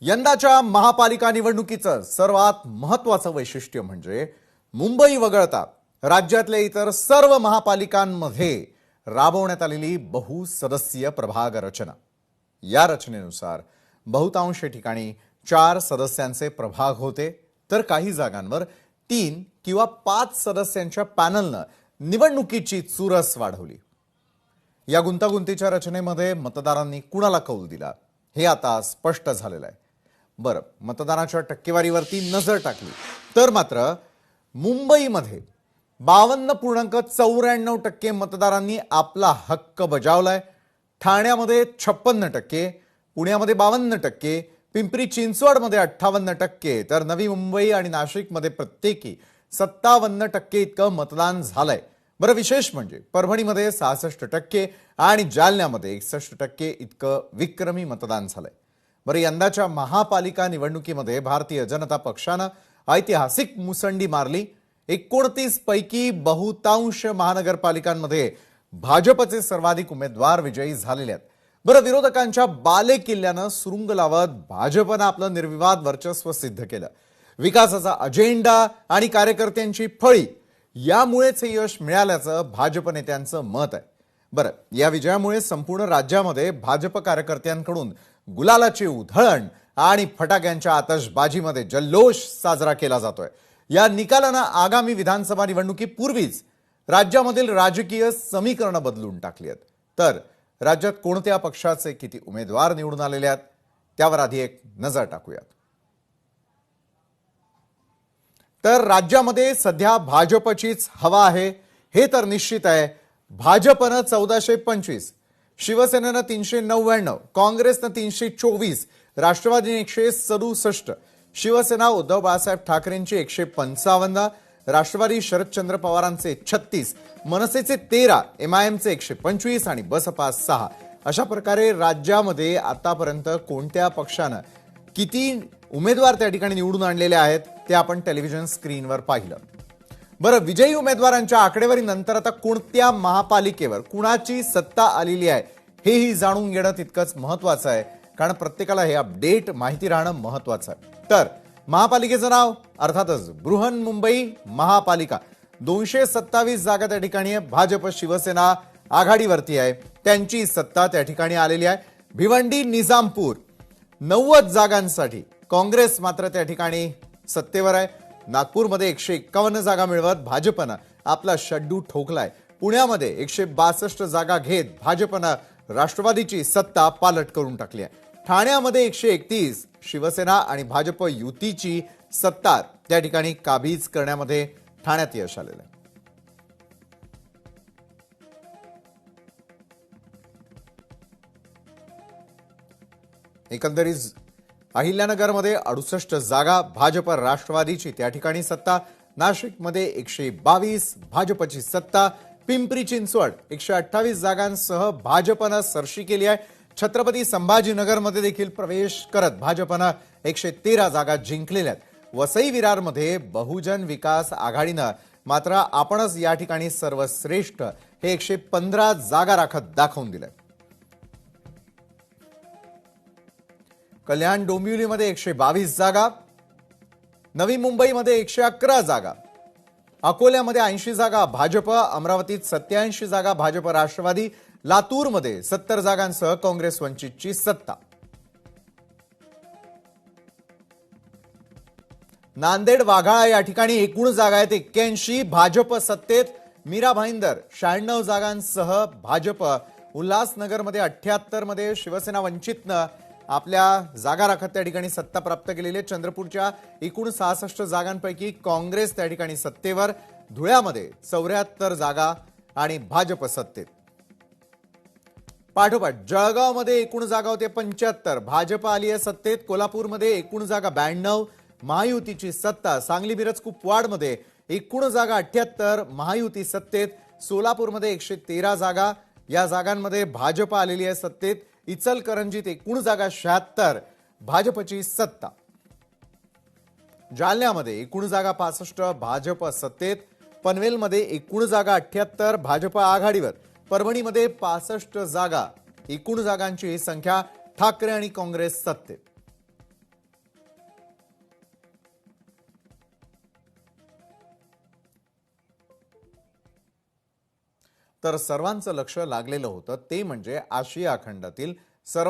यंदाच्या महापालिका निवडणुकीचं सर्वात महत्त्वाचं वैशिष्ट्य म्हणजे मुंबई वगळता राज्यातल्या इतर सर्व महापालिकांमध्ये राबवण्यात आलेली बहुसदस्यीय प्रभाग रचना। या रचनेनुसार बहुतांश ठिकाणी 4 सदस्यांचे प्रभाग होते, तर काही जागांवर 3 किंवा 5 सदस्यांच्या पॅनलनं निवडणुकीची चुरस वाढवली। या गुंतागुंतीच्या रचनेमध्ये मतदारांनी कुणाला कौल दिला हे आता स्पष्ट झालेलं आहे। बरं, मतदानाच्या टक्केवारीवरती नजर टाकली तर मात्र मुंबईमध्ये 52.94% मतदारांनी आपला हक्क बजावलाय। ठाण्यामध्ये 56%, पुण्यामध्ये 52%, पिंपरी चिंचवडमध्ये 58%, तर नवी मुंबई आणि नाशिकमध्ये प्रत्येकी 57% इतकं मतदान झालंय। बरं, विशेष म्हणजे परभणीमध्ये 66% आणि जालन्यामध्ये 61% इतकं विक्रमी मतदान झालंय। बरं, यंदाच्या महापालिका निवडणुकीमध्ये भारतीय जनता पक्षानं ऐतिहासिक मुसंडी मारली। 29 पैकी बहुतांश महानगरपालिकांमध्ये भाजपचे सर्वाधिक उमेदवार विजयी झालेले आहेत। बरं, विरोधकांच्या बालेकिल्ल्यानं सुरुंग लावत भाजपनं आपलं निर्विवाद वर्चस्व सिद्ध केलं। विकासाचा अजेंडा आणि कार्यकर्त्यांची फळी यामुळेच हे यश मिळाल्याचं भाजप नेत्यांचं मत आहे। बरं, या विजयामुळे संपूर्ण राज्यामध्ये भाजप कार्यकर्त्यांकडून गुलालाची उधळण आणि फटाक्यांच्या आतषबाजीमध्ये जल्लोष साजरा केला जातोय। या निकालानं आगामी विधानसभा निवडणुकीपूर्वीच राज्यामधील राजकीय समीकरणं बदलून टाकली आहेत। तर राज्यात कोणत्या पक्षाचे किती उमेदवार निवडून आलेले आहेत त्यावर आधी एक नजर टाकूयात। तर राज्यामध्ये सध्या भाजपचीच हवा आहे हे तर निश्चित आहे। भाजपनं 1425, शिवसेनेनं 399, काँग्रेसनं 324, राष्ट्रवादीने 167, शिवसेना उद्धव बाळासाहेब ठाकरेंची 155, राष्ट्रवादी शरदचंद्र पवारांचे 36, मनसेचे 13, एमआयएमचे 125 आणि बसपा 6। अशा प्रकारे राज्यामध्ये आतापर्यंत कोणत्या पक्षानं किती उमेदवार त्या ठिकाणी निवडून आणलेले आहेत ते आपण टेलिव्हिजन स्क्रीनवर पाहिलं। बरं, विजयी उमेदवारांच्या आकडेवारीनंतर आता कोणत्या महापालिकेवर कुणाची सत्ता आलेली आहे हेही जाणून घेणं तितकंच महत्त्वाचं आहे, कारण प्रत्येकाला हे अपडेट माहिती राहणं महत्त्वाचं आहे। तर महापालिकेचं नाव अर्थातच बृहन्मुंबई महापालिका। 227 जागा त्या ठिकाणी आहे। भाजप शिवसेना आघाडीवरती आहे, त्यांची सत्ता त्या ठिकाणी आलेली आहे। भिवंडी निजामपूर 90 जागांसाठी काँग्रेस मात्र त्या ठिकाणी सत्तेवर आहे। नागपूरमध्ये 151 जागा मिळवत भाजपनं आपला शड्डू ठोकलाय। पुण्यामध्ये 162 जागा घेत भाजपनं राष्ट्रवादीची सत्ता पालट करून टाकली आहे। ठाण्यामध्ये 131 शिवसेना आणि भाजप युतीची सत्ता त्या ठिकाणी काबीज करण्यामध्ये ठाण्यात यश आलेलं आहे। एकंदरीत अहिल्यानगरमध्ये 68 जागा भाजप राष्ट्रवादीची त्या ठिकाणी सत्ता। नाशिकमध्ये 122 भाजपची सत्ता। पिंपरी चिंचवड 128 जागांसह भाजपनं सरशी केली आहे। छत्रपती संभाजीनगरमध्ये देखील प्रवेश करत भाजपनं 113 जागा जिंकलेल्या आहेत। वसई विरारमध्ये बहुजन विकास आघाडीनं मात्र आपणच या ठिकाणी सर्वश्रेष्ठ हे 115 जागा राखत दाखवून दिलंय। कल्याण डोंबिवलीमध्ये 122 जागा, नवी मुंबईमध्ये 111 जागा, अकोल्यामध्ये 80 जागा भाजप, अमरावतीत 87 जागा भाजप राष्ट्रवादी, लातूरमध्ये 70 जागांसह काँग्रेस वंचितची सत्ता। नांदेड वाघाळा या ठिकाणी एकूण जागा आहेत 81, भाजप सत्तेत। मीरा भाईंदर 96 जागांसह भाजप। उल्हासनगरमध्ये 78 मध्ये शिवसेना वंचितनं आपल्या जागा राखत त्या ठिकाणी सत्ता प्राप्त केलेली आहे। चंद्रपूरच्या एकूण 66 जागांपैकी काँग्रेस त्या ठिकाणी सत्तेवर। धुळ्यामध्ये 74 जागा आणि भाजप सत्तेत। पाठोपाठ जळगावमध्ये एकूण जागा होते 75, भाजप आली आहे सत्तेत। कोल्हापूरमध्ये एकूण जागा 92, महायुतीची सत्ता। सांगली मिरज कुपवाडमध्ये एकूण जागा 78, महायुती सत्तेत। सोलापूरमध्ये 113 जागा, या जागांमध्ये भाजप आलेली आहे सत्तेत। इचलकरंजीत एकूण जागा 76, भाजपची सत्ता। जालन्यामध्ये एकूण जागा 65, भाजप सत्तेत। पनवेलमध्ये एकूण जागा 78, भाजप आघाडीवर। परभणीमध्ये 65 जागा, एकूण जागांची संख्या ठाकरे आणि काँग्रेस सत्तेत। तर सर्वांचं लक्ष लागलेलं होतं ते म्हणजे आशिया खंडातील